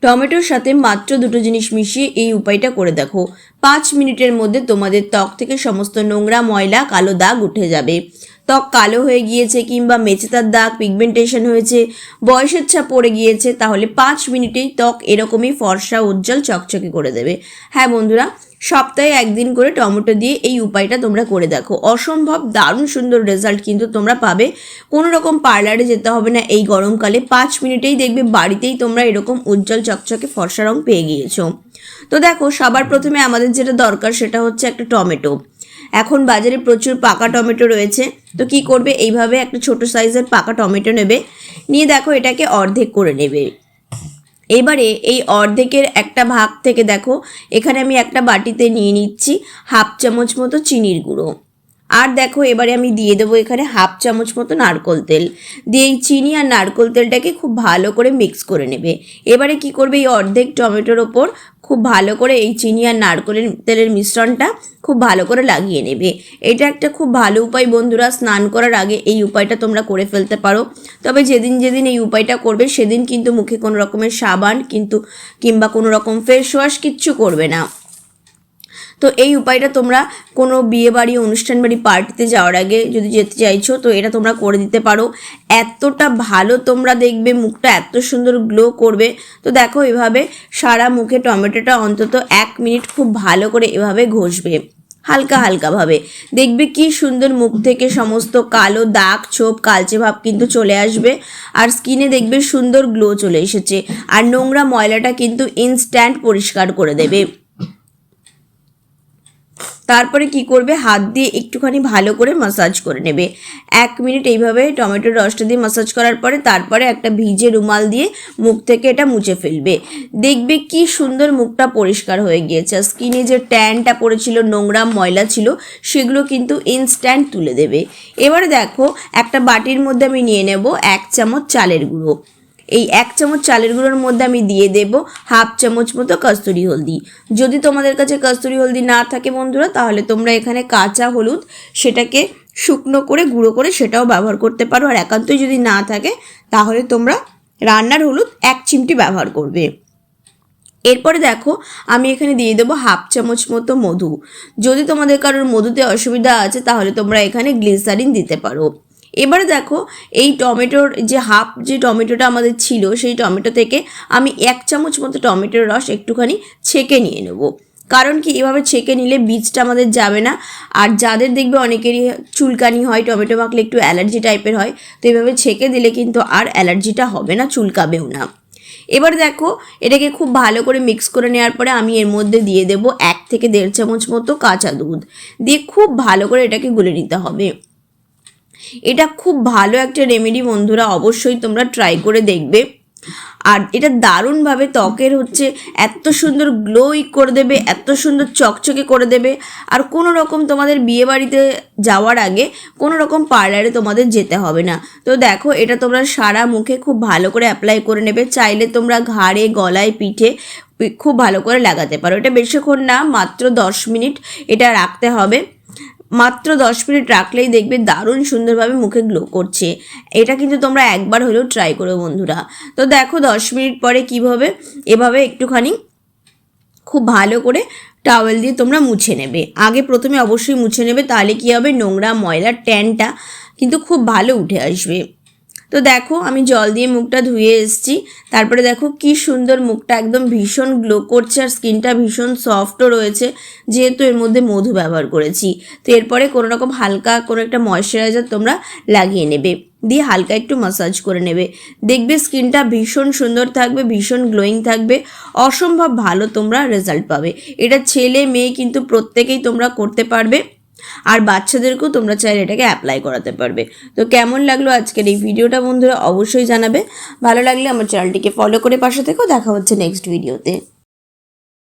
টমেটোর সাথে মাত্র দুটো জিনিস মিশিয়ে এই উপায়টা করে দেখো। 5 মিনিটের মধ্যে তোমাদের ত্বক থেকে সমস্ত নোংরা ময়লা কালো দাগ উঠে যাবে। ত্বক কালো হয়ে গিয়েছে কিংবা মেচেদার দাগ, পিগমেন্টেশন হয়েছে, বয়সের ছাপ পড়ে গিয়েছে, তাহলে 5 মিনিটেই ত্বক এরকমই ফর্সা উজ্জ্বল চকচকে করে দেবে। হ্যাঁ বন্ধুরা, সপ্তাহে একদিন করে টমেটো দিয়ে এই উপায়টা তোমরা করে দেখো। অসম্ভব দারুণ সুন্দর রেজাল্ট কিন্তু তোমরা পাবে। কোনো রকম পার্লারে যেতে হবে না এই গরমকালে। 5 মিনিটেই দেখবে বাড়িতেই তোমরা এরকম উজ্জ্বল চকচকে ফর্সা রং পেয়ে গিয়েছো। তো দেখো, সবার প্রথমে আমাদের যেটা দরকার সেটা হচ্ছে একটা টমেটো। এখন বাজারে প্রচুর পাকা টমেটো রয়েছে। তো কি করবে, এইভাবে একটা ছোট সাইজের পাকা টমেটো নেবে, নিয়ে দেখো এটাকে অর্ধেক করে নেবে। এবারে এই অর্ধেকের একটা ভাগ থেকে দেখো এখানে আমি একটা বাটিতে নিয়ে নিচ্ছি হাফ চামচ মতো চিনির গুঁড়ো। আর দেখো এবারে আমি দিয়ে দেবো এখানে হাফ চামচ মতো নারকোল তেল। দিয়ে এই চিনি আর নারকোল তেলটাকে খুব ভালো করে মিক্স করে নেবে। এবারে কি করবে, এই অর্ধেক টমেটোর ওপর খুব ভালো করে এই চিনি আর নারকোলের তেলের মিশ্রণটা খুব ভালো করে লাগিয়ে নেবে। এটা একটা খুব ভালো উপায় বন্ধুরা, স্নান করার আগে এই উপায়টা তোমরা করে ফেলতে পারো। তবে যেদিন যেদিন এই উপায়টা করবে সেদিন কিন্তু মুখে কোনো রকমের সাবান কিংবা কোনো রকম ফেস ওয়াশ কিচ্ছু করবে না। তো এই উপায়টা তোমরা কোনো বিয়ে বাড়ি, অনুষ্ঠান বাড়ি, পার্টিতে যাওয়ার আগে যদি যেতে চাইছো তো এটা তোমরা করে দিতে পারো। এতটা ভালো তোমরা দেখবে, মুখটা এত সুন্দর গ্লো করবে। তো দেখো এভাবে সারা মুখে টমেটোটা অন্তত 1 মিনিট খুব ভালো করে এভাবে ঘষবে, হালকা হালকাভাবে। দেখবে কি সুন্দর মুখ থেকে সমস্ত কালো দাগ, ছোপ, কালচে ভাব কিন্তু চলে আসবে। আর স্কিনে দেখবে সুন্দর গ্লো চলে এসেছে। আর নোংরা ময়লাটা কিন্তু ইনস্ট্যান্ট পরিষ্কার করে দেবে। তারপরে কি করবে, হাত দিয়ে একটুখানি ভালো করে মাসাজ করে নেবে 1 মিনিট। এইভাবে টমেটোর রসটা দিয়ে মাসাজ করার পরে তারপরে একটা ভিজে রুমাল দিয়ে মুখ থেকে এটা মুছে ফেলবে। দেখবে কি সুন্দর মুখটা পরিষ্কার হয়ে গিয়েছে। স্কিনে যে ট্যানটা পড়েছিল, নোংরা ময়লা ছিল, সেগুলো কিন্তু ইনস্ট্যান্ট তুলে দেবে। এবারে দেখো একটা বাটির মধ্যে আমি নিয়ে নেব 1 চামচ চালের গুঁড়ো। এই 1 চামচ চালের গুঁড়োর মধ্যে আমি দিয়ে দেব হাফ চামচ মতো কস্তুরি হলদি। যদি তোমাদের কাছে কস্তুরি হলদি না থাকে বন্ধুরা, তাহলে তোমরা এখানে কাঁচা হলুদ সেটাকে শুকনো করে গুঁড়ো করে সেটাও ব্যবহার করতে পারো। আর একান্তই যদি না থাকে তাহলে তোমরা রান্নার হলুদ 1 চিমটি ব্যবহার করবে। এরপরে দেখো আমি এখানে দিয়ে দেবো হাফ চামচ মতো মধু। যদি তোমাদের কারোর মধুতে অসুবিধা আছে তাহলে তোমরা এখানে গ্লিসারিন দিতে পারো। এবারে দেখো এই টমেটোর যে টমেটোটা আমাদের ছিল, সেই টমেটো থেকে আমি 1 চামচ মতো টমেটোর রস একটুখানি ছেঁকে নিয়ে নেব। কারণ কি, এভাবে ছেঁকে নিলে বীজটা আমাদের যাবে না। আর যাদের দেখবে অনেকেরই চুলকানি হয়, টমেটো মাখলে একটু অ্যালার্জি টাইপের হয়, তো এভাবে ছেঁকে দিলে কিন্তু আর অ্যালার্জিটা হবে না, চুলকাবেও না। এবার দেখো এটাকে খুব ভালো করে মিক্স করে নেওয়ার পরে আমি এর মধ্যে দিয়ে দেবো 1 থেকে 1.5 চামচ মতো কাঁচা দুধ। দিয়ে খুব ভালো করে এটাকে গুলে নিতে হবে। এটা খুব ভালো একটা রেমেডি বন্ধুরা, অবশ্যই তোমরা ট্রাই করে দেখবে। আর এটা দারুণভাবে ত্বকের এত সুন্দর গ্লোই করে দেবে, এত সুন্দর চকচকে করে দেবে। আর কোনো রকম তোমাদের বিয়ে বাড়িতে যাওয়ার আগে কোনো রকম পার্লারে তোমাদের যেতে হবে না। তো দেখো এটা তোমরা সারা মুখে খুব ভালো করে অ্যাপ্লাই করে নেবে। চাইলে তোমরা ঘাড়ে, গলায়, পিঠে খুব ভালো করে লাগাতে পারো। এটা বেশিক্ষণ না, মাত্র 10 মিনিট এটা রাখতে হবে। মাত্র 10 মিনিট রাখলেই দেখবে দারুণ সুন্দরভাবে মুখে গ্লো করছে। এটা কিন্তু তোমরা একবার হলেও ট্রাই করো বন্ধুরা। তো দেখো 10 মিনিট পরে কীভাবে এভাবে একটুখানি খুব ভালো করে টাওয়েল দিয়ে তোমরা মুছে নেবে। আগে প্রথমে অবশ্যই মুছে নেবে, তাহলে কী হবে, নোংরা ময়লার ট্যানটা কিন্তু খুব ভালো উঠে আসবে। তো দেখো আমি জল দিয়ে মুখটা ধুয়ে এসেছি। তারপরে দেখো কি সুন্দর মুখটা একদম ভীষণ গ্লো করছে। আর স্কিনটা ভীষণ সফটও রয়েছে, যেহেতু এর মধ্যে মধু ব্যবহার করেছি। তো এরপরে কোনো রকম হালকা কোনো একটা ময়শ্চারাইজার তোমরা লাগিয়ে নেবে, দিয়ে হালকা একটু মাসাজ করে নেবে। দেখবে স্কিনটা ভীষণ সুন্দর থাকবে, ভীষণ গ্লোয়িং থাকবে, অসম্ভব ভালো তোমরা রেজাল্ট পাবে। এটা ছেলে মেয়ে কিন্তু প্রত্যেকেই তোমরা করতে পারবে। আর বাচ্চাদেরকেও তোমরা চাইলে এটাকে অ্যাপ্লাই করাতে পারবে। তো কেমন লাগলো আজকের এই ভিডিওটা বন্ধুরা, অবশ্যই জানাবে। ভালো লাগলে আমার চ্যানেলটিকে ফলো করে পাশে থেকেও। দেখা হচ্ছে নেক্সট ভিডিওতে।